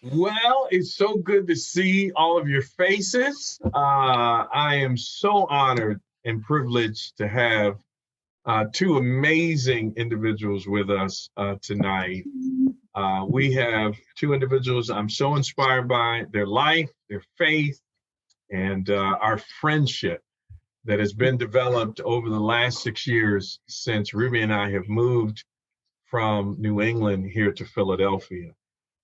Well, it's so good to see all of your faces. I am so honored and privileged to have two amazing individuals with us tonight. We have two individuals I'm so inspired by their life, their faith, and our friendship that has been developed over the last 6 years since Ruby and I have moved from New England here to Philadelphia.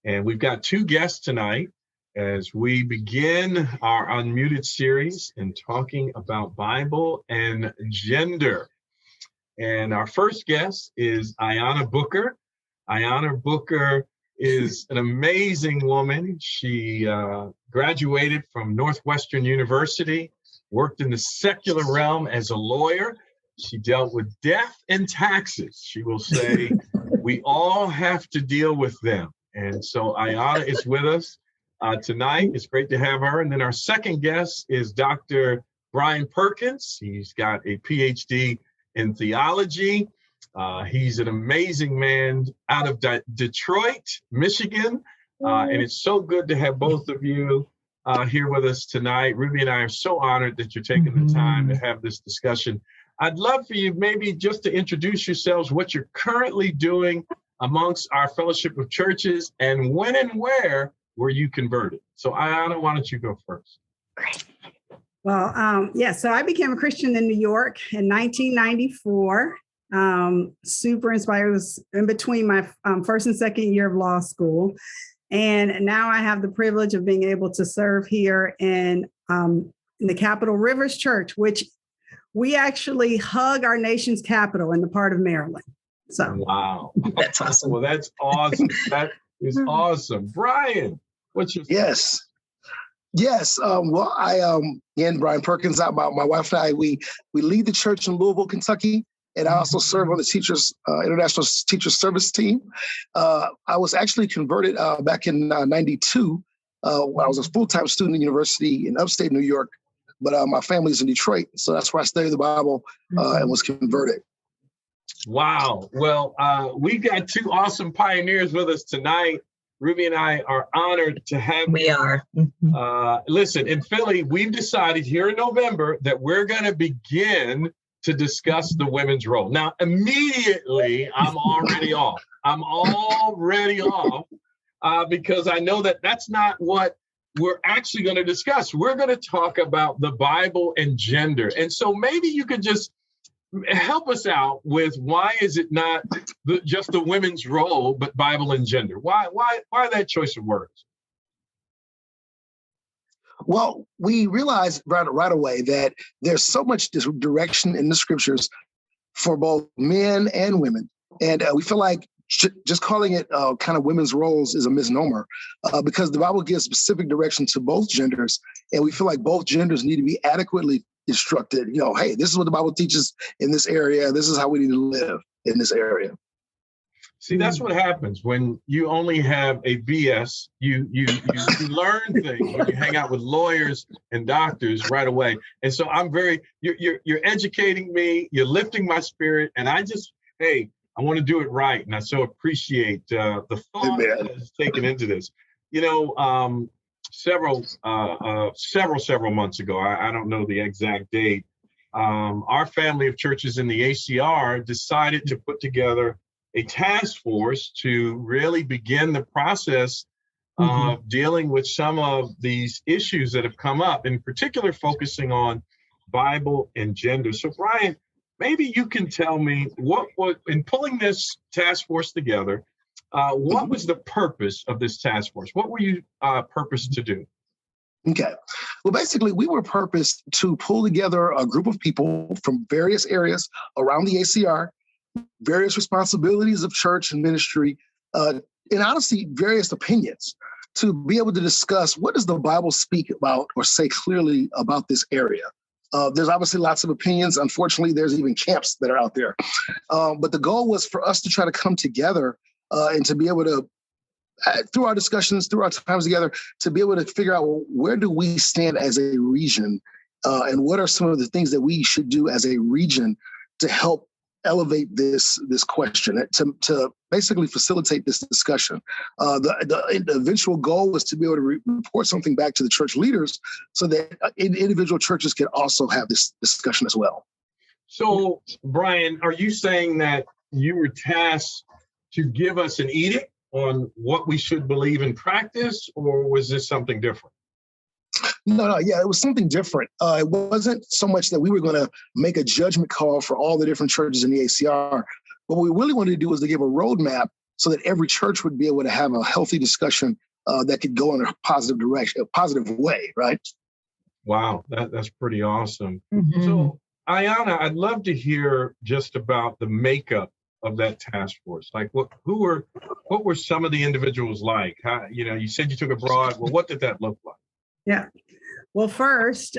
And we've got two guests tonight as we begin our Unmuted series and talking about Bible and gender. And our first guest is Ayhanna Booker. Ayhanna Booker is an amazing woman. She graduated from Northwestern University, worked in the secular realm as a lawyer. She dealt with death and taxes. She will say, we all have to deal with them. And so Ayhanna is with us tonight. It's great to have her. And then our second guest is Dr. Brian Perkins. He's got a PhD in theology. He's an amazing man out of Detroit, Michigan. And it's so good to have both of you here with us tonight. Ruby and I are so honored that you're taking the time to have this discussion. I'd love for you maybe just to introduce yourselves, what you're currently doing amongst our fellowship of churches, and when and where were you converted? So Ayhanna, why don't you go first? Great. Well, so I became a Christian in New York in 1994. Super inspired. It was in between my first and second year of law school. And now I have the privilege of being able to serve here in the Capitol Rivers Church, which we actually hug our nation's capital in the part of Maryland. So wow, that's awesome. Well, that's awesome. That is awesome. Brian, what's your Yes. Well, again, Brian Perkins, my wife and I, we lead the church in Louisville, Kentucky, and I also serve on the International Teacher Service team. I was actually converted back in '92 when I was a full-time student at university in upstate New York, but my family's in Detroit, so that's where I studied the Bible and was converted. Wow. Well, we've got two awesome pioneers with us tonight. Ruby and I are honored to have you. We are. Listen, in Philly, we've decided here in November that we're going to begin to discuss the women's role. Now, immediately, I'm already off. Because I know that that's not what we're actually going to discuss. We're going to talk about the Bible and gender. And so maybe you could just help us out with why is it not just the women's role, but Bible and gender? Why that choice of words? Well, we realized right away that there's so much direction in the scriptures for both men and women. And we feel like just calling it kind of women's roles is a misnomer because the Bible gives specific direction to both genders. And we feel like both genders need to be adequately instructed. Hey, this is what the Bible teaches in this area. This is how we need to live in this area. See, that's what happens when you only have a BS. You learn things when you hang out with lawyers and doctors right away. And so you're educating me, you're lifting my spirit, and I want to do it right. And I so appreciate the thought that is taken into this. Several months ago, I don't know the exact date, our family of churches in the ACR decided to put together a task force to really begin the process of dealing with some of these issues that have come up, in particular focusing on Bible and gender. So Brian, maybe you can tell me what in pulling this task force together, what was the purpose of this task force? What were you purposed to do? Okay. Well, basically, we were purposed to pull together a group of people from various areas around the ACR, various responsibilities of church and ministry, and honestly, various opinions to be able to discuss what does the Bible speak about or say clearly about this area. There's obviously lots of opinions. Unfortunately, there's even camps that are out there. But the goal was for us to try to come together and to be able to, through our discussions, through our times together, to be able to figure out, well, where do we stand as a region and what are some of the things that we should do as a region to help elevate this question, to basically facilitate this discussion. The eventual goal was to be able to report something back to the church leaders so that individual churches can also have this discussion as well. So, Brian, are you saying that you were tasked to give us an edict on what we should believe in practice, or was this something different? No, yeah, it was something different. It wasn't so much that we were going to make a judgment call for all the different churches in the ACR. What we really wanted to do was to give a roadmap so that every church would be able to have a healthy discussion that could go in a positive direction, a positive way, right? Wow, that's pretty awesome. Mm-hmm. So, Ayhanna, I'd love to hear just about the makeup of that task force. Like, what were some of the individuals like? How, you said you took abroad. Well, what did that look like? Yeah. Well, first,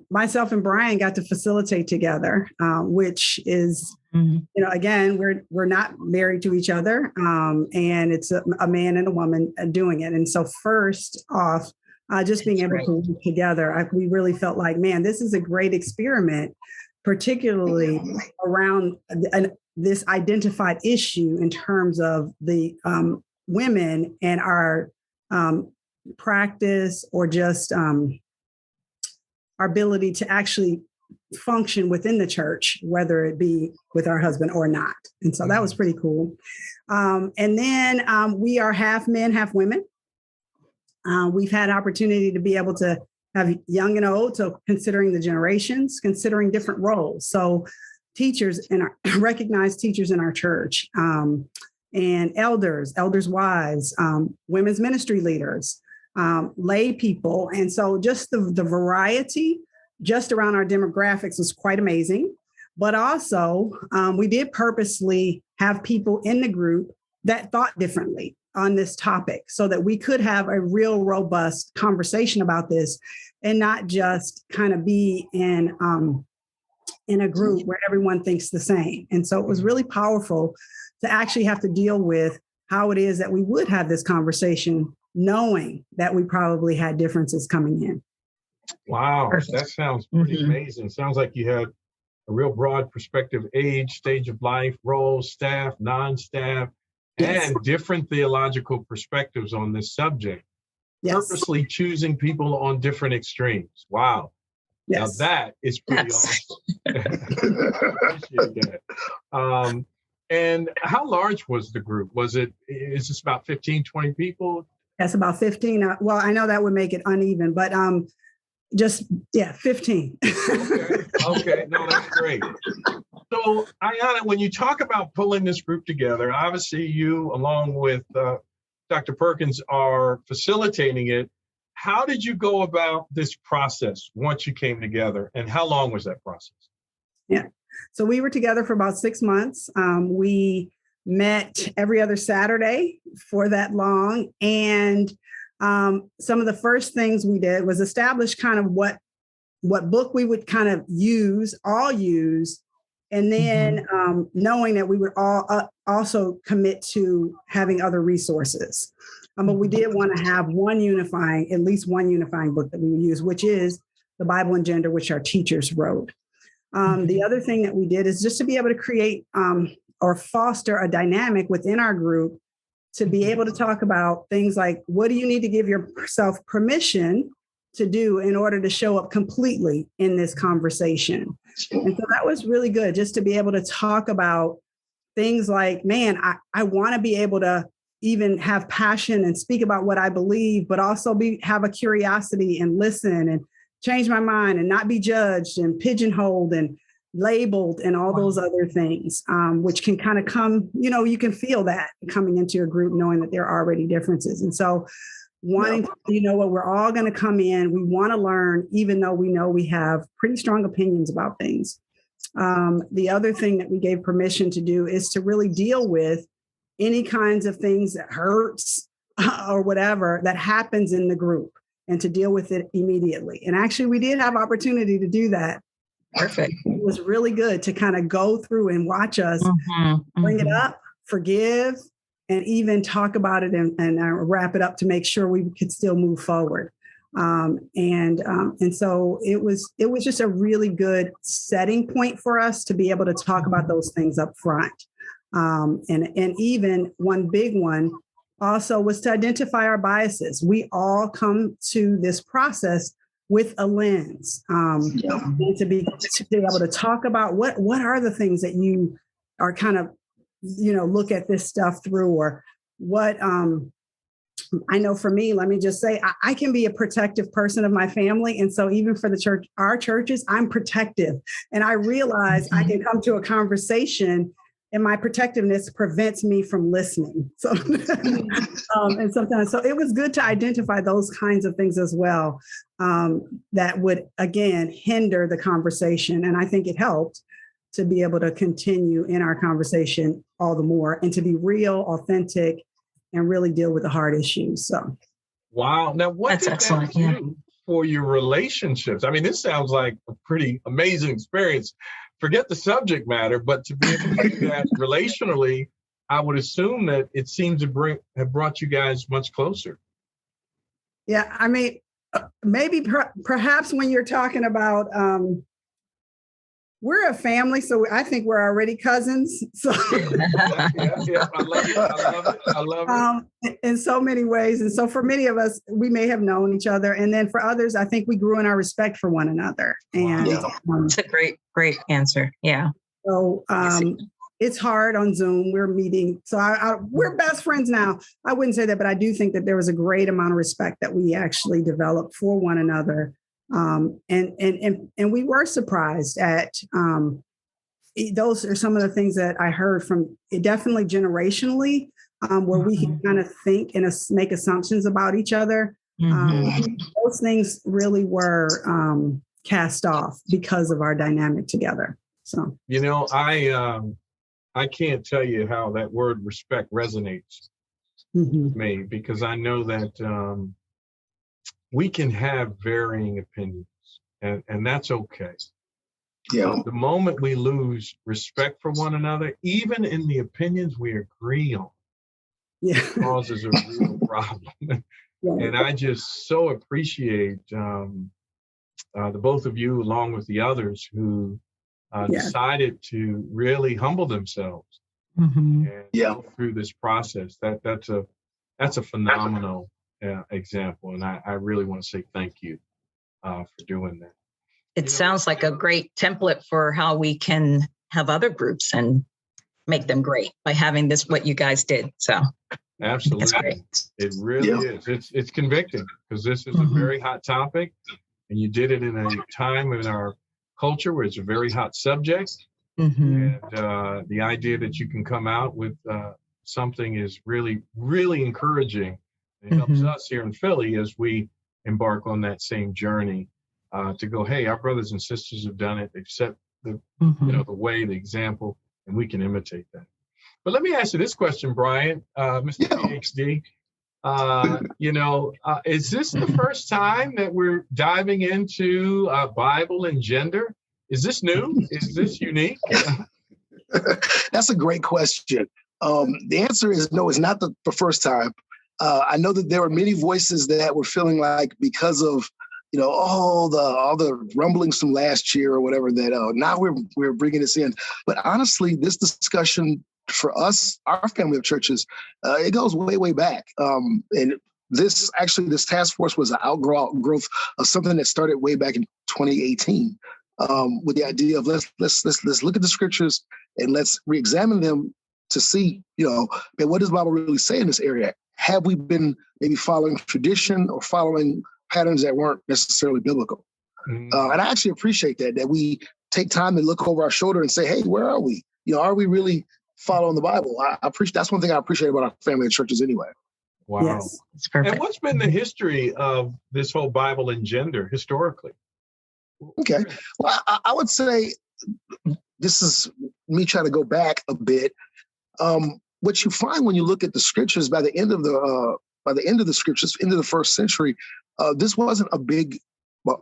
myself and Brian got to facilitate together, which is, again, we're not married to each other, and it's a man and a woman doing it. And so first off, just being able to work together, we really felt like, man, this is a great experiment, particularly around this identified issue in terms of the women and our practice, or just our ability to actually function within the church, whether it be with our husband or not. And so that was pretty cool. And then we are half men, half women. We've had opportunity to be able to have young and old, so considering the generations, considering different roles. So teachers and recognized teachers in our church, and elders, wives, women's ministry leaders, lay people. And so just the variety just around our demographics was quite amazing. But also we did purposely have people in the group that thought differently on this topic so that we could have a real robust conversation about this and not just kind of be in a group where everyone thinks the same. And so it was really powerful to actually have to deal with how it is that we would have this conversation, knowing that we probably had differences coming in. Wow, that sounds pretty amazing. Sounds like you had a real broad perspective, age, stage of life, roles, staff, non-staff, and different theological perspectives on this subject. Purposely choosing people on different extremes. Wow. Yes. Now that is pretty awesome. Appreciate that. And how large was the group? Is this about 15, 20 people? That's about 15. Well, I know that would make it uneven, but 15. Okay. No, that's great. So, Ayhanna, when you talk about pulling this group together, obviously you, along with Dr. Perkins, are facilitating it. How did you go about this process once you came together, and how long was that process? Yeah. So we were together for about 6 months. We met every other Saturday for that long. And some of the first things we did was establish kind of what book we would kind of use. And then knowing that we would all also commit to having other resources. But we did want to have at least one unifying book that we would use, which is the Bible and Gender, which our teachers wrote. The other thing that we did is just to be able to create or foster a dynamic within our group to be able to talk about things like, what do you need to give yourself permission to do in order to show up completely in this conversation? And so that was really good, just to be able to talk about things like, man, I want to be able to even have passion and speak about what I believe, but also have a curiosity and listen and change my mind and not be judged and pigeonholed and labeled and all those other things, which can kind of come, you can feel that coming into a group, knowing that there are already differences. And so wanting to, we're all going to come in, we want to learn, even though we know we have pretty strong opinions about things. The other thing that we gave permission to do is to really deal with any kinds of things that hurts or whatever that happens in the group, and to deal with it immediately. And actually, we did have opportunity to do that. Perfect. It was really good to kind of go through and watch us bring it up, forgive, and even talk about it and wrap it up to make sure we could still move forward. And so it was just a really good setting point for us to be able to talk about those things up front. And even one big one also was to identify our biases. We all come to this process with a lens, and to be able to talk about what are the things that you are kind of, look at this stuff through, or what. I know for me, let me just say, I can be a protective person of my family. And so even for the church, our churches, I'm protective. And I realize I can come to a conversation and my protectiveness prevents me from listening. So, and sometimes, so it was good to identify those kinds of things as well, that would, again, hinder the conversation. And I think it helped to be able to continue in our conversation all the more and to be real, authentic, and really deal with the hard issues. So, wow. Now, what did that do for your relationships? I mean, this sounds like a pretty amazing experience. Forget the subject matter, but to be able to do that relationally, I would assume that it seems to have brought you guys much closer. Yeah, I mean, maybe perhaps when you're talking about, we're a family, so I think we're already cousins. So yeah. I love it. In so many ways. And so for many of us, we may have known each other. And then for others, I think we grew in our respect for one another. And it's a great answer. Yeah. So it's hard on Zoom. We're meeting. So we're best friends now. I wouldn't say that, but I do think that there was a great amount of respect that we actually developed for one another. And we were surprised at, those are some of the things that I heard from it, definitely generationally, where we can kind of think and make assumptions about each other. Those things really were cast off because of our dynamic together. So, I can't tell you how that word respect resonates with me, because I know that we can have varying opinions, and that's okay. Yeah. But the moment we lose respect for one another, even in the opinions we agree on, it causes a real problem. And I just so appreciate the both of you, along with the others who decided to really humble themselves and go through this process. That's a phenomenal example, and I really want to say thank you for doing that. It sounds like a great template for how we can have other groups and make them great by having this, what you guys did. So absolutely, it really is. It's convicting, because this is a very hot topic, and you did it in a time in our culture where it's a very hot subject. And the idea that you can come out with something is really, really encouraging. It helps us here in Philly as we embark on that same journey to go, hey, our brothers and sisters have done it. They've set the the way, the example, and we can imitate that. But let me ask you this question, Brian, Mr. PhD. Is this the first time that we're diving into Bible and gender? Is this new? Is this unique? That's a great question. The answer is no, it's not the first time. I know that there were many voices that were feeling like, because of all the rumblings from last year or whatever, that now we're bringing this in. But honestly, this discussion for us, our family of churches, it goes way, way back. And this task force was an outgrowth of something that started way back in 2018, with the idea of let's look at the scriptures and let's re-examine them to see, what does the Bible really say in this area? Have we been maybe following tradition or following patterns that weren't necessarily biblical? And I actually appreciate that we take time to look over our shoulder and say, hey, where are we? Are we really following the Bible? I appreciate, that's one thing I appreciate about our family and churches anyway. Wow. Yes. It's perfect. And what's been the history of this whole Bible and gender historically? Okay. Well, I would say this is me trying to go back a bit. What you find when you look at the scriptures, by the end of the scriptures, into the first century, this wasn't a big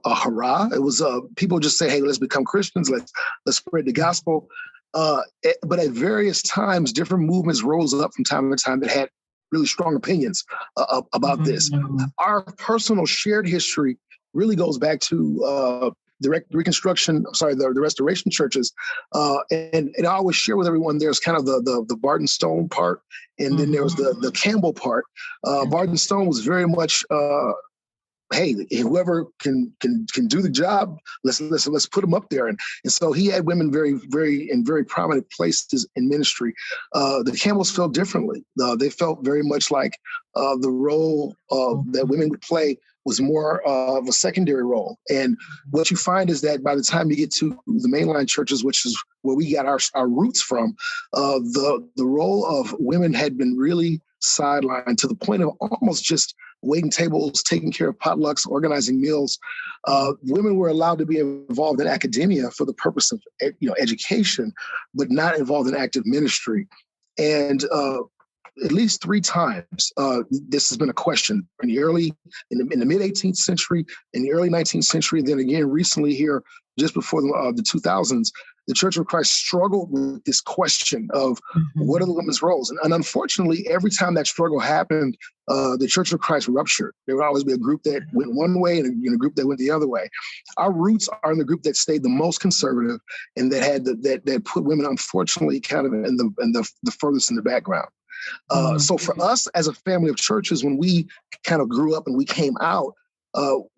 hurrah. It was people just say, hey, let's become Christians. Let's spread the gospel. But at various times, different movements rose up from time to time that had really strong opinions about this. Our personal shared history really goes back to the restoration churches. And I always share with everyone, there's kind of the Barton Stone part, and then there was the Campbell part. Barton Stone was very much, hey, whoever can do the job, let's put them up there. And so he had women in very prominent places in ministry. The Campbells felt differently. They felt very much like the role that women would play was more of a secondary role. And what you find is that by the time you get to the mainline churches, which is where we got our roots from, the role of women had been really sidelined to the point of almost just waiting tables, taking care of potlucks, organizing meals. Women were allowed to be involved in academia for the purpose of education, but not involved in active ministry. And at least 3 times, this has been a question in the mid 18th century, in the early 19th century, then again recently here, just before the 2000s, the Church of Christ struggled with this question of what are the women's roles? And unfortunately, every time that struggle happened, the Church of Christ ruptured. There would always be a group that went one way and a group that went the other way. Our roots are in the group that stayed the most conservative and that had that put women, unfortunately, kind of in the furthest in the background. So for us as a family of churches, when we kind of grew up and we came out,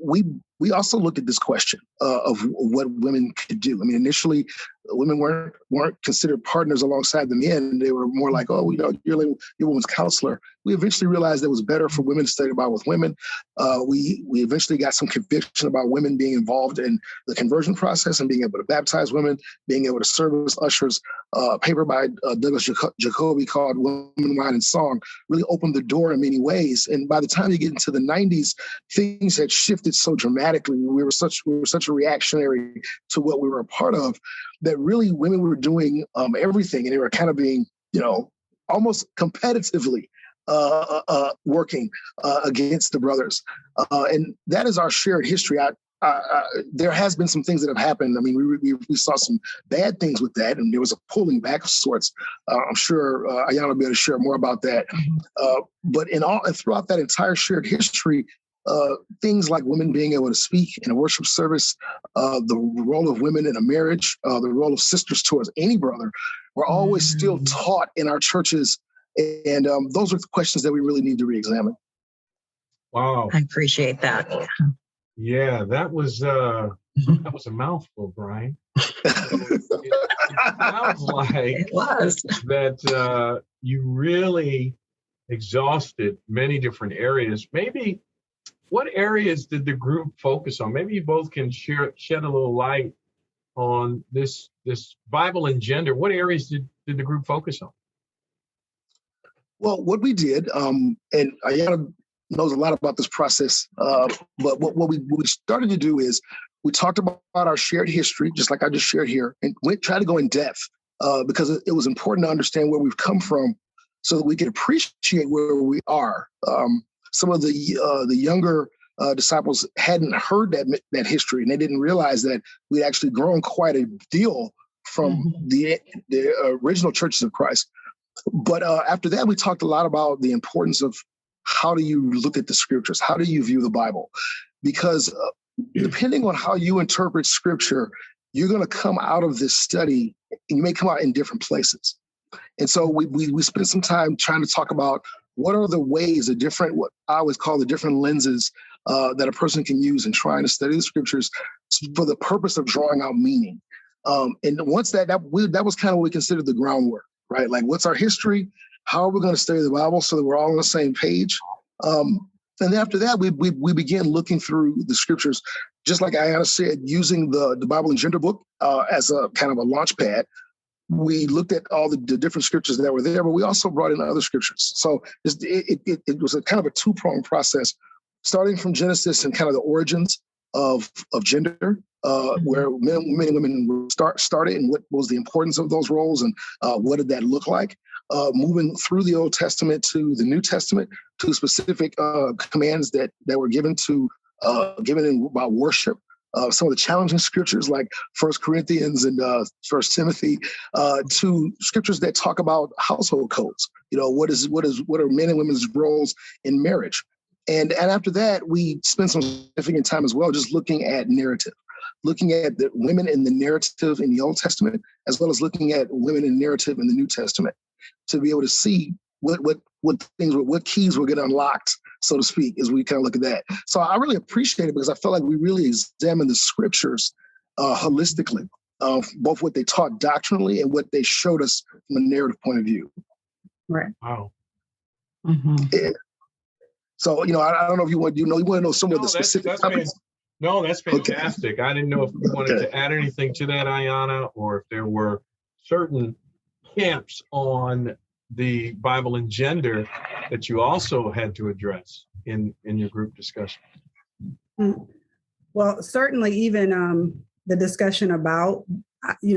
we also looked at this question of what women could do. I mean, initially, women weren't considered partners alongside the men. They were more like, oh, you're a woman's counselor. We eventually realized it was better for women to study the Bible with women. We eventually got some conviction about women being involved in the conversion process and being able to baptize women, being able to serve as ushers. A paper by Douglas Jacoby called Women, Wine, and Song really opened the door in many ways. And by the time you get into the 90s, things had shifted so dramatically. We were such a reactionary to what we were a part of that really women were doing everything, and they were kind of being, almost competitively working against the brothers. And that is our shared history. There has been some things that have happened. I mean, we saw some bad things with that, and there was a pulling back of sorts. I'm sure Ayhanna will be able to share more about that. But throughout that entire shared history, things like women being able to speak in a worship service, the role of women in a marriage, the role of sisters towards any brother, were always still taught in our churches. And those are the questions that we really need to reexamine. Wow. I appreciate that. Yeah, that was a mouthful, Brian. It sounds like It was. that you really exhausted many different areas. Maybe what areas did the group focus on? Maybe you both can shed a little light on this Bible and gender. What areas did the group focus on? Well, what we did, and Ayhanna knows a lot about this process, but what we started to do is we talked about our shared history, just like I just shared here, and tried to go in depth because it was important to understand where we've come from so that we could appreciate where we are. Some of the younger disciples hadn't heard that history, and they didn't realize that we'd actually grown quite a deal from the original churches of Christ. But after that, we talked a lot about the importance of how do you look at the scriptures? How do you view the Bible? Because depending on how you interpret scripture, you're going to come out of this study, and you may come out in different places. And so we spent some time trying to talk about what are the ways, what I always call the different lenses that a person can use in trying to study the scriptures for the purpose of drawing out meaning. And once that was kind of what we considered the groundwork, right? Like, what's our history? How are we going to study the Bible so that we're all on the same page? And after that, we began looking through the scriptures, just like Ayhanna said, using the Bible and Gender book as a kind of a launch pad. We looked at all the different scriptures that were there, but we also brought in other scriptures. So it was a kind of a two-pronged process, starting from Genesis and kind of the origins of gender, where men and women started and what was the importance of those roles and what did that look like. Moving through the Old Testament to the New Testament to specific commands that were given about worship, some of the challenging scriptures like 1 Corinthians and 1 Timothy, to scriptures that talk about household codes. What are men and women's roles in marriage? And after that, we spend some significant time as well just looking at narrative, looking at the women in the narrative in the Old Testament, as well as looking at women in narrative in the New Testament, to be able to see what keys will get unlocked, so to speak, as we kind of look at that. So I really appreciate it because I felt like we really examined the scriptures holistically, both what they taught doctrinally and what they showed us from a narrative point of view. Right. Wow. Mm-hmm. Yeah. So, I don't know if you want to know some of the specific topics. No, that's fantastic. Okay. I didn't know if you wanted to add anything to that, Ayhanna, or if there were certain camps on the Bible and gender that you also had to address in your group discussion. Well, certainly even the discussion about,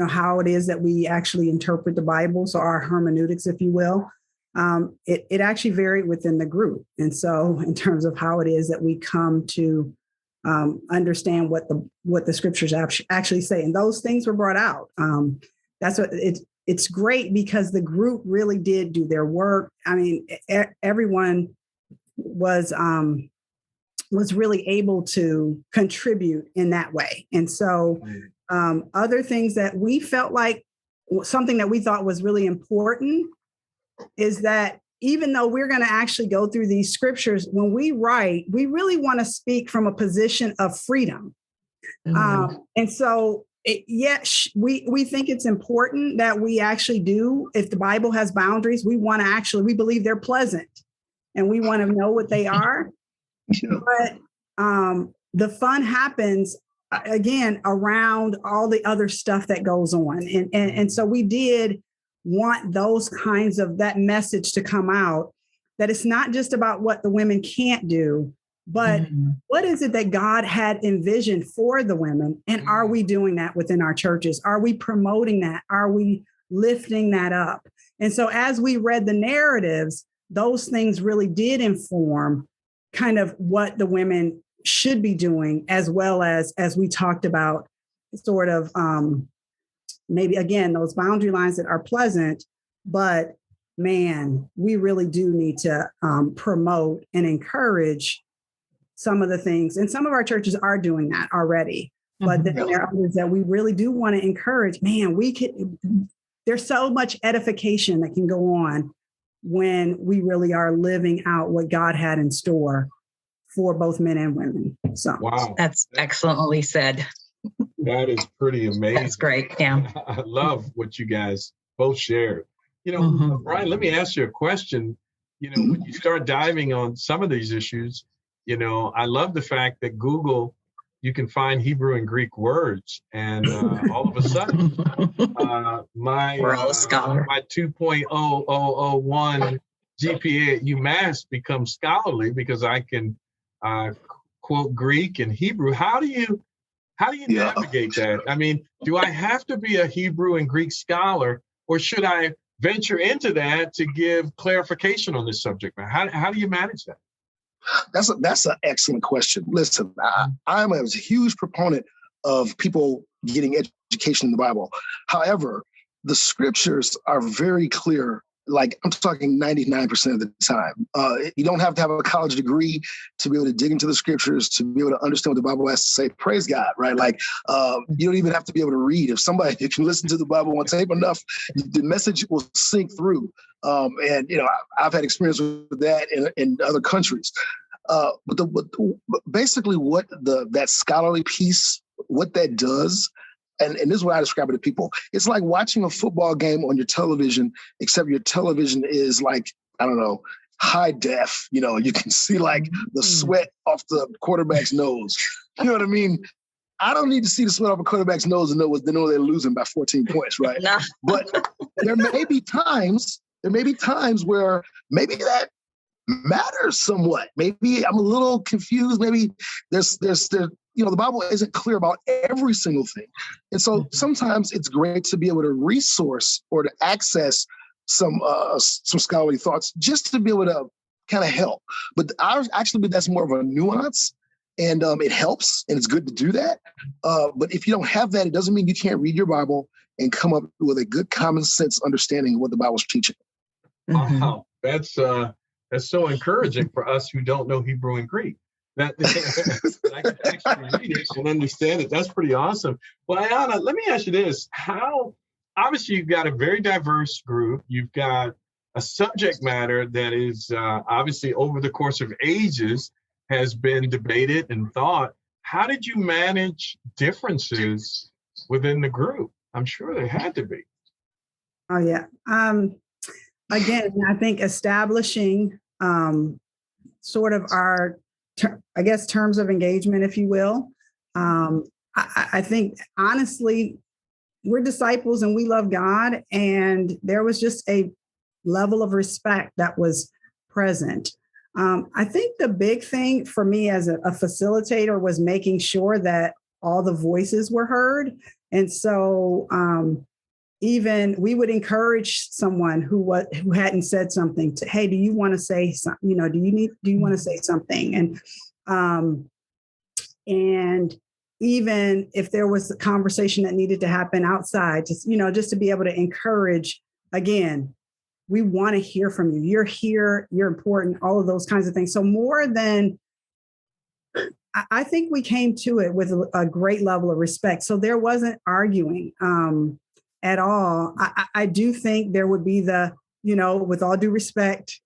how it is that we actually interpret the Bible, so our hermeneutics, if you will, it actually varied within the group. And so in terms of how it is that we come to understand what the scriptures actually say, and those things were brought out. That's what it's great because the group really did do their work. I mean, everyone was really able to contribute in that way. And so other things that we felt like something that we thought was really important is that even though we're going to actually go through these scriptures, when we write, we really want to speak from a position of freedom. And so we think it's important that we actually do. If the Bible has boundaries, we believe they're pleasant and we want to know what they are. But the fun happens again around all the other stuff that goes on. And so we did want those kinds of that message to come out, that it's not just about what the women can't do, but what is it that God had envisioned for the women? And are we doing that within our churches? Are we promoting that? Are we lifting that up? And so as we read the narratives, those things really did inform kind of what the women should be doing, as well as we talked about sort of maybe, again, those boundary lines that are pleasant, but man, we really do need to promote and encourage some of the things. And some of our churches are doing that already, but then there are others that we really do want to encourage. Man, there's so much edification that can go on when we really are living out what God had in store for both men and women. So wow, that's excellently said. That is pretty amazing. That's great. Yeah. I love what you guys both shared. Brian, let me ask you a question. When you start diving on some of these issues, I love the fact that Google, you can find Hebrew and Greek words, and all of a sudden, my 2.0001 GPA at UMass becomes scholarly because I can quote Greek and Hebrew. How do you navigate that? I mean, do I have to be a Hebrew and Greek scholar, or should I venture into that to give clarification on this subject matter? How do you manage that? That's an excellent question. Listen, I'm a huge proponent of people getting education in the Bible. However, the scriptures are very clear. Like, I'm talking 99% of the time. You don't have to have a college degree to be able to dig into the scriptures, to be able to understand what the Bible has to say. Praise God, right? Like, you don't even have to be able to read. If you can listen to the Bible on tape enough, the message will sink through. And I've had experience with that in other countries. But basically what that scholarly piece, what that does, and this is what I describe it to people. It's like watching a football game on your television, except your television is like, I don't know, high def. You can see like the sweat off the quarterback's nose. You know what I mean? I don't need to see the sweat off a quarterback's nose to know they're losing by 14 points, right? No. But there may be times where maybe that matters somewhat. Maybe I'm a little confused. Maybe there's the Bible isn't clear about every single thing. And so sometimes it's great to be able to resource or to access some scholarly thoughts just to be able to kind of help. But that's more of a nuance And it helps, and it's good to do that. But if you don't have that, it doesn't mean you can't read your Bible and come up with a good common sense understanding of what the Bible's teaching. Wow, that's so encouraging for us who don't know Hebrew and Greek. That I can actually read it and understand it. That's pretty awesome. Well, Ayhanna, let me ask you this: how obviously you've got a very diverse group. You've got a subject matter that is obviously over the course of ages has been debated and thought. How did you manage differences within the group? I'm sure there had to be. Oh yeah. Again, I think establishing sort of our, I guess, terms of engagement, if you will. I think honestly, we're disciples and we love God, and there was just a level of respect that was present. I think the big thing for me as a facilitator was making sure that all the voices were heard. And so even we would encourage someone who hadn't said something to, hey, do you want to say something? You know, do you want to say something? And even if there was a conversation that needed to happen outside, just to be able to encourage, again, we want to hear from you. You're here, you're important, all of those kinds of things. So more than, I think we came to it with a great level of respect. So there wasn't arguing at all. I do think there would be the, with all due respect.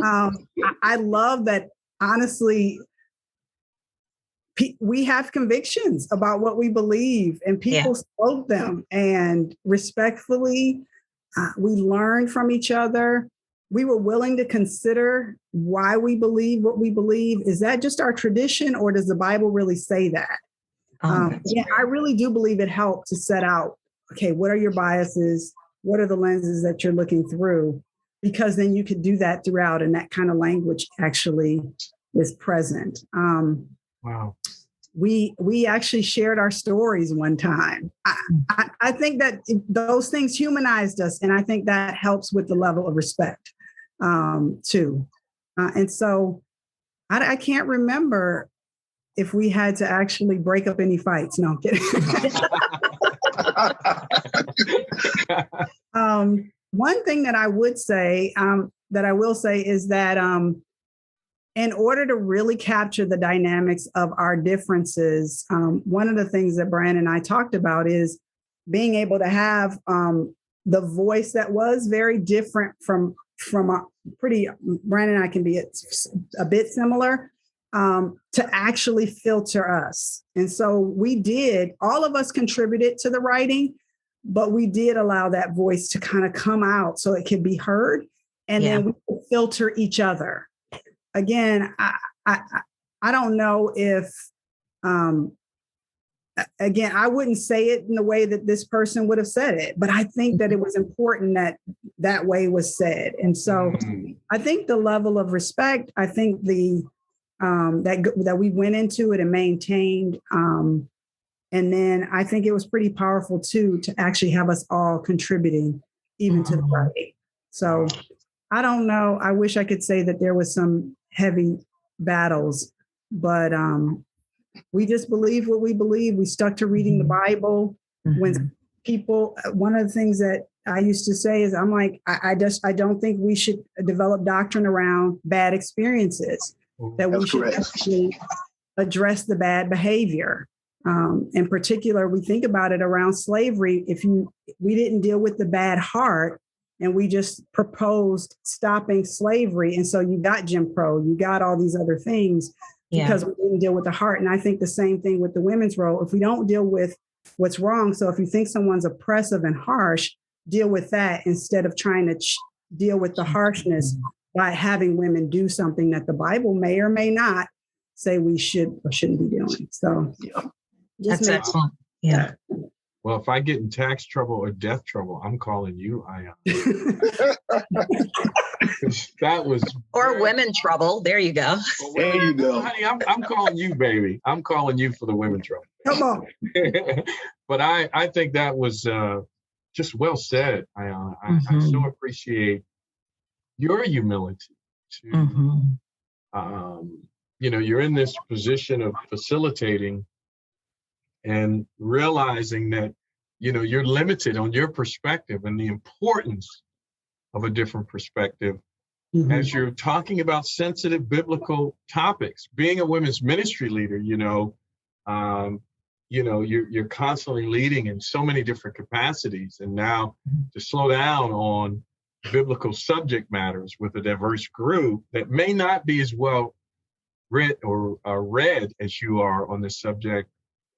I love that, honestly, we have convictions about what we believe, and people spoke them, and respectfully, we learned from each other. We were willing to consider why we believe what we believe. Is that just our tradition, or does the Bible really say that? I really do believe it helped to set out, okay, what are your biases? What are the lenses that you're looking through? Because then you could do that throughout, and that kind of language actually is present. Wow. We actually shared our stories one time. I think that those things humanized us, and I think that helps with the level of respect too. And so I can't remember if we had to actually break up any fights. No, I'm kidding. One thing that I would say, is that in order to really capture the dynamics of our differences, one of the things that Brian and I talked about is being able to have the voice that was very different from Brian and I can be a bit similar, to actually filter us. And so all of us contributed to the writing, but we did allow that voice to kind of come out so it could be heard. And then we could filter each other. Again, I don't know if, again, I wouldn't say it in the way that this person would have said it, but I think that it was important that way was said. And so I think the level of respect, I think that we went into it and maintained. And then I think it was pretty powerful too, to actually have us all contributing even to the writing. So I don't know. I wish I could say that there was some heavy battles, but we just believe what we believe. We stuck to reading the Bible. When people, one of the things that I used to say is, I'm like, I don't think we should develop doctrine around bad experiences, that we should actually address the bad behavior. In particular, we think about it around slavery. We didn't deal with the bad heart, and we just proposed stopping slavery. And so you got Jim Crow, you got all these other things because we didn't deal with the heart. And I think the same thing with the women's role. If we don't deal with what's wrong, so if you think someone's oppressive and harsh, deal with that instead of trying to deal with the harshness by having women do something that the Bible may or may not say we should or shouldn't be doing. So that's excellent. Yeah. Well, if I get in tax trouble or death trouble, I'm calling you, Ayhanna. That was or women trouble. There you go. There you go. Honey, I'm calling you, baby. I'm calling you for the women trouble. Come on. But I think that was just well said, Ayhanna. I so appreciate your humility to you're in this position of facilitating and realizing that, you're limited on your perspective and the importance of a different perspective as you're talking about sensitive biblical topics. Being a women's ministry leader, you're constantly leading in so many different capacities. And now to slow down on biblical subject matters with a diverse group that may not be as well read as you are on this subject,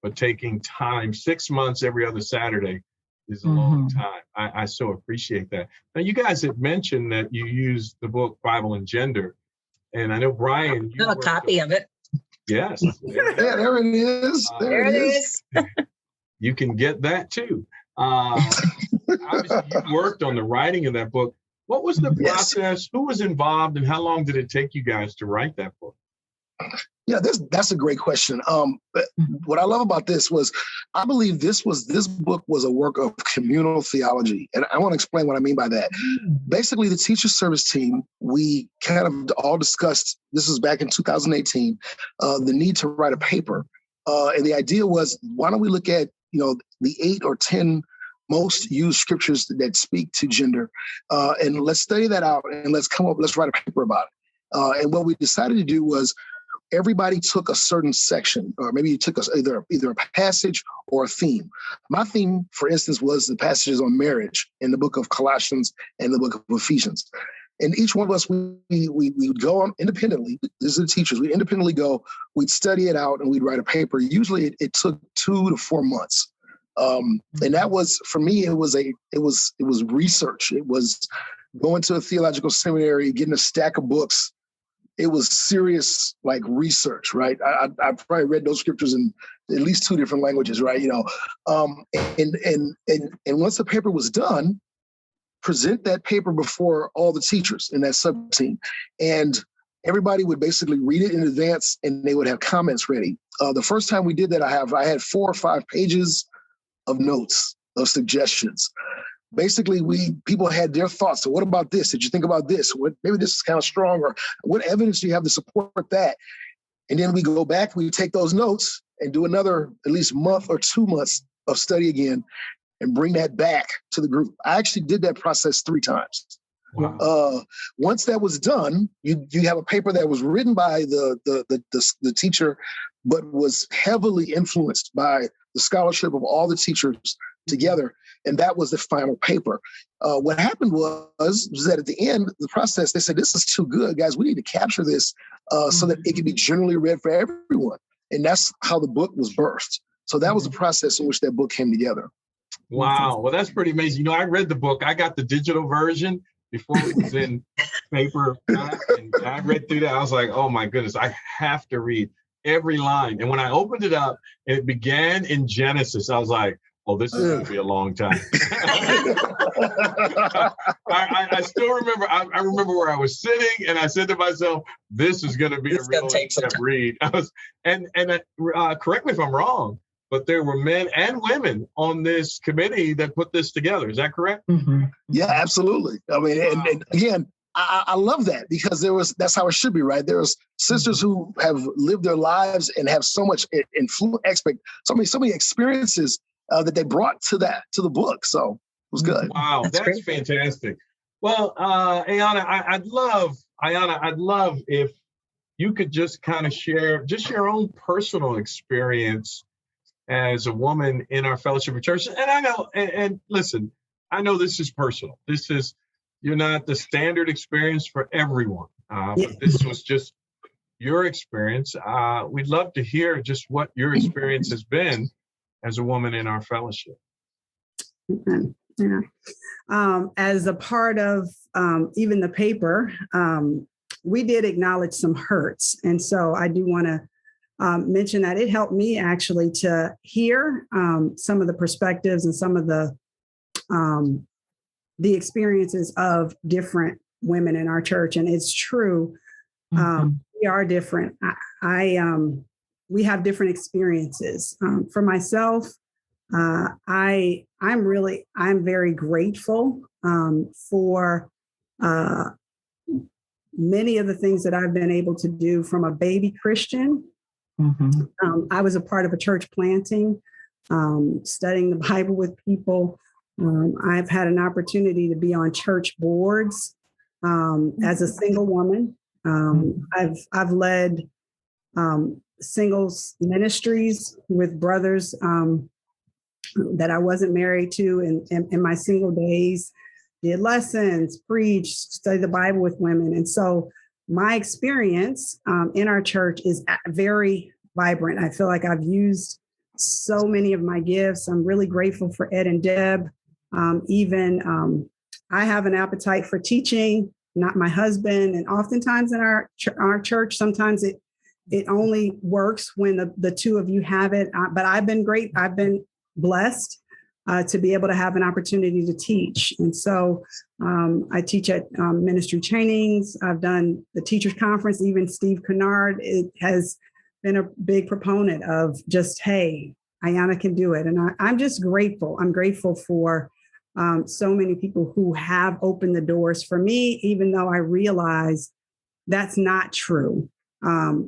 but taking time, 6 months every other Saturday is a long time. I so appreciate that. Now, you guys had mentioned that you use the book Bible and Gender, and I know Brian, you a copy of it. Yes. Yeah, there it is. There it is. You can get that too. Obviously, you worked on the writing of that book. What was the process? Yes. Who was involved, and how long did it take you guys to write that book? Yeah, that's a great question. What I love about this was, I believe this book was a work of communal theology. And I want to explain what I mean by that. Basically, the teacher service team, we kind of all discussed, this was back in 2018, the need to write a paper. And the idea was, why don't we look at, the 8 or 10 most used scriptures that speak to gender, and let's study that out and let's write a paper about it. And what we decided to do was, everybody took a certain section, or maybe you took either a passage or a theme. My theme, for instance, was the passages on marriage in the book of Colossians and the book of Ephesians. And each one of us, we would go on independently. These are the teachers. We'd independently go, we'd study it out, and we'd write a paper. Usually it took 2 to 4 months. And that was, for me, it was research. It was going to a theological seminary, getting a stack of books. It was serious, like, research, right? I probably read those scriptures in at least 2 different languages, right? And once the paper was done, present that paper before all the teachers in that sub team, and everybody would basically read it in advance, and they would have comments ready. The first time we did that, I had 4 or 5 pages of notes, of suggestions. Basically, people had their thoughts. So what about this? Did you think about this? Maybe this is kind of strong, or what evidence do you have to support that? And then we go back, we take those notes and do another at least month or 2 months of study again and bring that back to the group. I actually did that process 3 times. Wow. Once that was done, you have a paper that was written by the teacher, but was heavily influenced by the scholarship of all the teachers together. And that was the final paper. What happened was that at the end of the process, they said, this is too good, guys. We need to capture this so that it can be generally read for everyone. And that's how the book was birthed. So that was the process in which that book came together. Wow. Well, that's pretty amazing. I read the book. I got the digital version before it was in paper. And I read through that. I was like, oh, my goodness, I have to read every line. And when I opened it up, and it began in Genesis, I was like, oh, this is going to be a long time. I still remember, I remember where I was sitting, and I said to myself, this is going to be a real in-depth read. Correct me if I'm wrong, but there were men and women on this committee that put this together. Is that correct? Mm-hmm. Yeah, absolutely. I mean, wow. and again, I love that, because that's how it should be, right? There's sisters who have lived their lives and have so much so many experiences that they brought to the book. So it was good. Wow, that's fantastic. Well, Ayhanna, I'd love if you could just kind of share just your own personal experience as a woman in our fellowship of churches. And I know, and listen, I know this is personal. You're not the standard experience for everyone, but this was just your experience. We'd love to hear just what your experience has been as a woman in our fellowship. Yeah. As a part of even the paper, we did acknowledge some hurts. And so I do want to mention that it helped me actually to hear some of the perspectives and some of the experiences of different women in our church. And it's true. We are different. We have different experiences. For myself, I'm very grateful for many of the things that I've been able to do from a baby Christian. I was a part of a church planting, studying the Bible with people. I've had an opportunity to be on church boards as a single woman. I've led singles ministries with brothers that I wasn't married to in my single days, did lessons, preached, studied the Bible with women. And so my experience in our church is very vibrant. I feel like I've used so many of my gifts. I'm really grateful for Ed and Deb. I have an appetite for teaching, not my husband. And oftentimes in our church, sometimes it only works when the two of you have it. But I've been great. I've been blessed to be able to have an opportunity to teach. And so I teach at ministry trainings. I've done the teachers conference. Even Steve Kennard has been a big proponent of just, hey, Ayhanna can do it. And I'm just grateful. I'm grateful for so many people who have opened the doors for me, even though I realize that's not true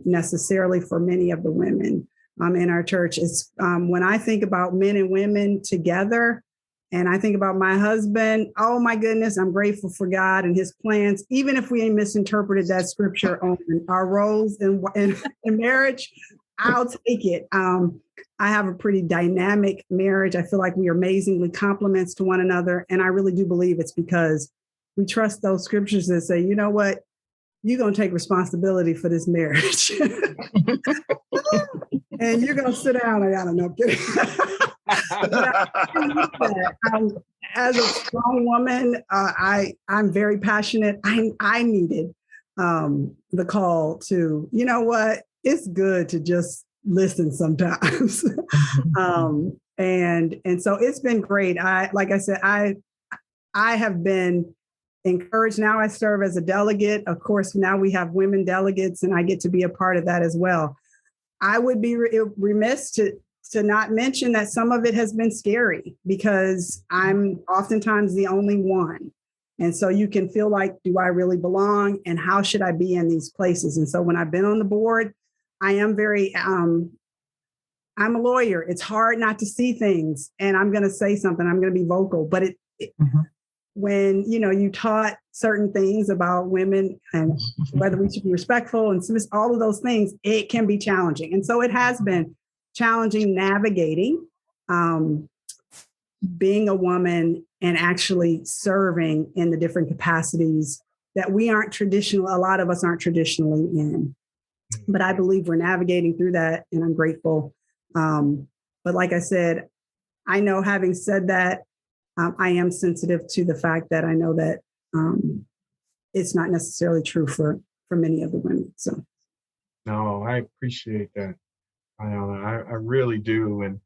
necessarily for many of the women in our church. It's when I think about men and women together, and I think about my husband, oh my goodness, I'm grateful for God and his plans. Even if we misinterpreted that scripture on our roles in marriage, I'll take it. I have a pretty dynamic marriage. I feel like we are amazingly complements to one another. And I really do believe it's because we trust those scriptures that say, you know what, you're going to take responsibility for this marriage. And you're going to sit down. I don't know. As a strong woman, I'm very passionate. I needed the call to, you know what, it's good to just listen sometimes. And so it's been great. Like I said, I have been encouraged. Now I serve as a delegate. Of course, now we have women delegates, and I get to be a part of that as well. I would be remiss to not mention that some of it has been scary because I'm oftentimes the only one. And so you can feel like, do I really belong? And how should I be in these places? And so when I've been on the board, I am very, I'm a lawyer. It's hard not to see things. And I'm going to say something. I'm going to be vocal. But when, you taught certain things about women and whether we should be respectful and all of those things, it can be challenging. And so it has been challenging navigating being a woman and actually serving in the different capacities that we aren't traditional. A lot of us aren't traditionally in, but I believe we're navigating through that, and I'm grateful. But like I said, I know, having said that, I am sensitive to the fact that I know that it's not necessarily true for many of the women. So, no, I appreciate that. I really do. And,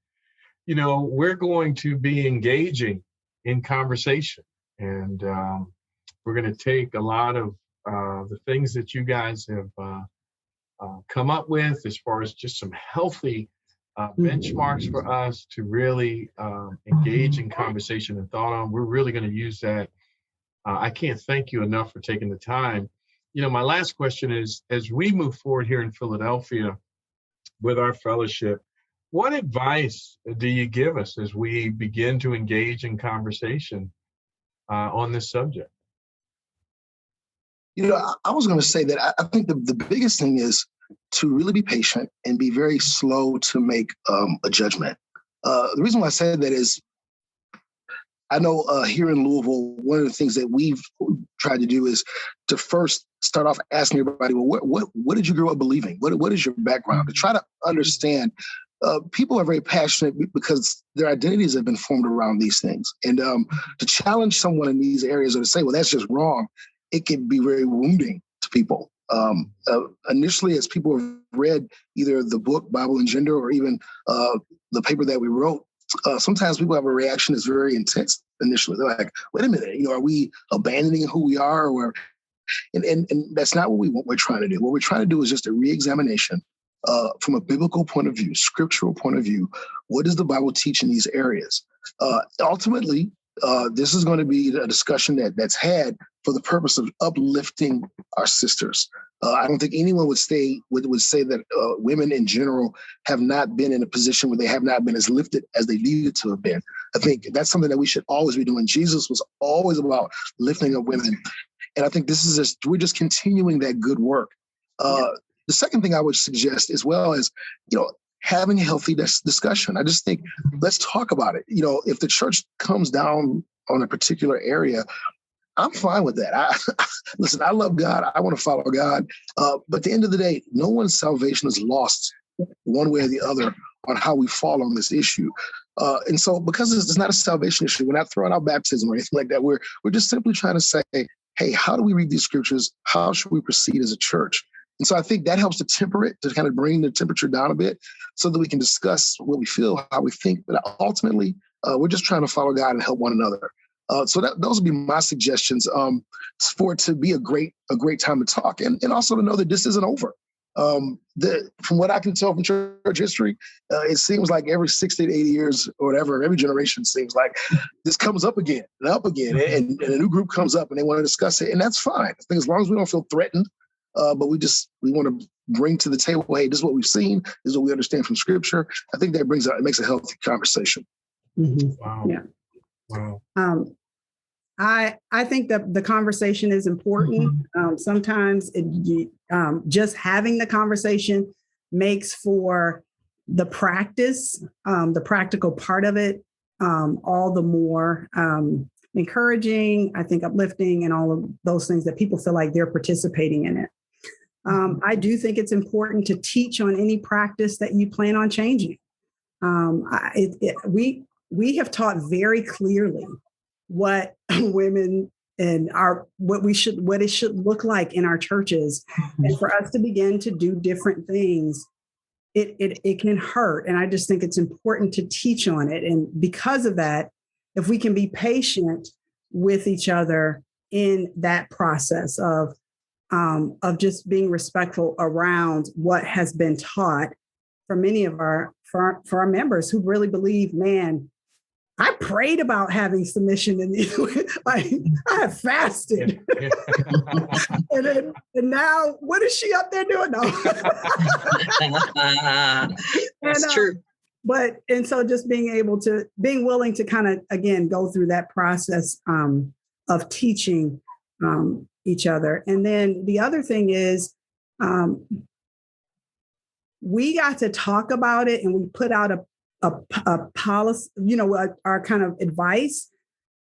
we're going to be engaging in conversation, and we're going to take a lot of the things that you guys have come up with as far as just some healthy benchmarks for us to really engage in conversation and thought on. We're really going to use that. I can't thank you enough for taking the time. My last question is, as we move forward here in Philadelphia with our fellowship, what advice do you give us as we begin to engage in conversation on this subject? I was going to say that I think the biggest thing is to really be patient and be very slow to make a judgment. The reason why I said that is, I know here in Louisville, one of the things that we've tried to do is to first start off asking everybody, well, what did you grow up believing? What is your background? To try to understand. People are very passionate because their identities have been formed around these things. And to challenge someone in these areas or to say, well, that's just wrong, it can be very wounding to people. Initially, as people have read either the book, Bible and Gender, or even the paper that we wrote, sometimes people have a reaction that's very intense initially. They're like, wait a minute, are we abandoning who we are? And that's not what we're trying to do. What we're trying to do is just a re-examination from a biblical point of view, scriptural point of view. What does the Bible teach in these areas? Ultimately, This is going to be a discussion that's had for the purpose of uplifting our sisters. I don't think anyone would say that women in general have not been in a position where they have not been as lifted as they needed to have been. I think that's something that we should always be doing. Jesus was always about lifting up women. And I think we're just continuing that good work. The second thing I would suggest as well is, having a healthy discussion. I just think, let's talk about it. If the church comes down on a particular area, I'm fine with that. Listen, I love God. I want to follow God. But at the end of the day, no one's salvation is lost one way or the other on how we fall on this issue. And so because it's not a salvation issue, we're not throwing out baptism or anything like that. We're just simply trying to say, hey, how do we read these scriptures? How should we proceed as a church? And so I think that helps to temper it, to kind of bring the temperature down a bit so that we can discuss what we feel, how we think. But ultimately, we're just trying to follow God and help one another. So those would be my suggestions for it to be a great time to talk and also to know that this isn't over. From what I can tell from church history, it seems like every 60 to 80 years or whatever, every generation seems like this comes up again and up again, and a new group comes up and they want to discuss it, and that's fine. I think as long as we don't feel threatened, but we want to bring to the table, hey, this is what we've seen, this is what we understand from Scripture. I think that it makes a healthy conversation. Mm-hmm. Wow. Yeah. Wow. I think that the conversation is important. Sometimes just having the conversation makes for the practice, the practical part of it, all the more encouraging, I think uplifting, and all of those things that people feel like they're participating in it. I do think it's important to teach on any practice that you plan on changing. We have taught very clearly what women and what it should look like in our churches. And for us to begin to do different things, it can hurt. And I just think it's important to teach on it. And because of that, if we can be patient with each other in that process of just being respectful around what has been taught for many of for our members who really believe, man, I prayed about having submission in I have fasted. and now what is she up there doing? No. That's true. And so just being willing to kind of, again, go through that process of teaching each other. And then the other thing is we got to talk about it, and we put out a policy, our kind of advice,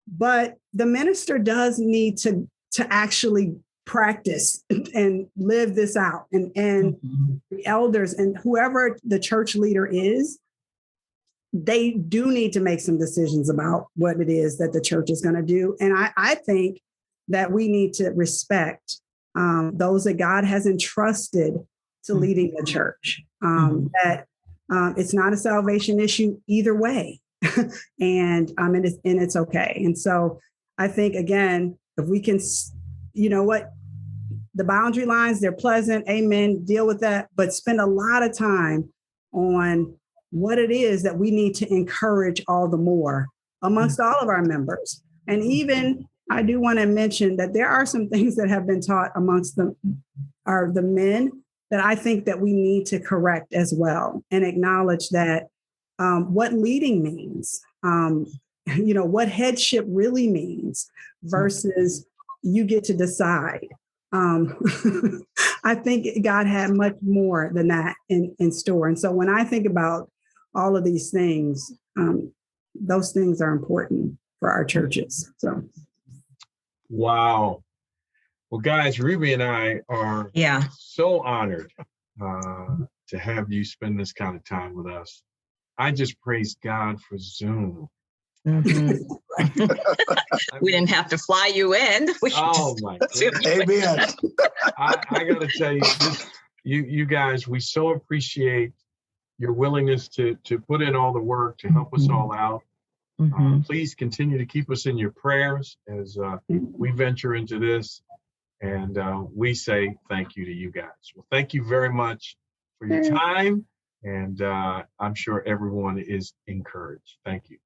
but the minister does need to actually practice and live this out. And the elders and whoever the church leader is, they do need to make some decisions about what it is that the church is going to do. And I think that we need to respect those that God has entrusted to leading the church, that it's not a salvation issue either way. and it's okay. And so I think, again, if we can, the boundary lines, they're pleasant. Amen. Deal with that. But spend a lot of time on what it is that we need to encourage all the more amongst all of our members. And even I do want to mention that there are some things that have been taught amongst the men that I think that we need to correct as well, and acknowledge that what leading means, what headship really means versus you get to decide. I think God had much more than that in store. And so when I think about all of these things, those things are important for our churches. So. Wow. Well, guys, Ruby and I are so honored to have you spend this kind of time with us. I just praise God for Zoom. Mm-hmm. We didn't have to fly you in. Oh my goodness. Amen. I got to tell you, you guys, we so appreciate your willingness to put in all the work to help us all out. Please continue to keep us in your prayers as we venture into this. And we say thank you to you guys. Well, thank you very much for your time. And I'm sure everyone is encouraged. Thank you.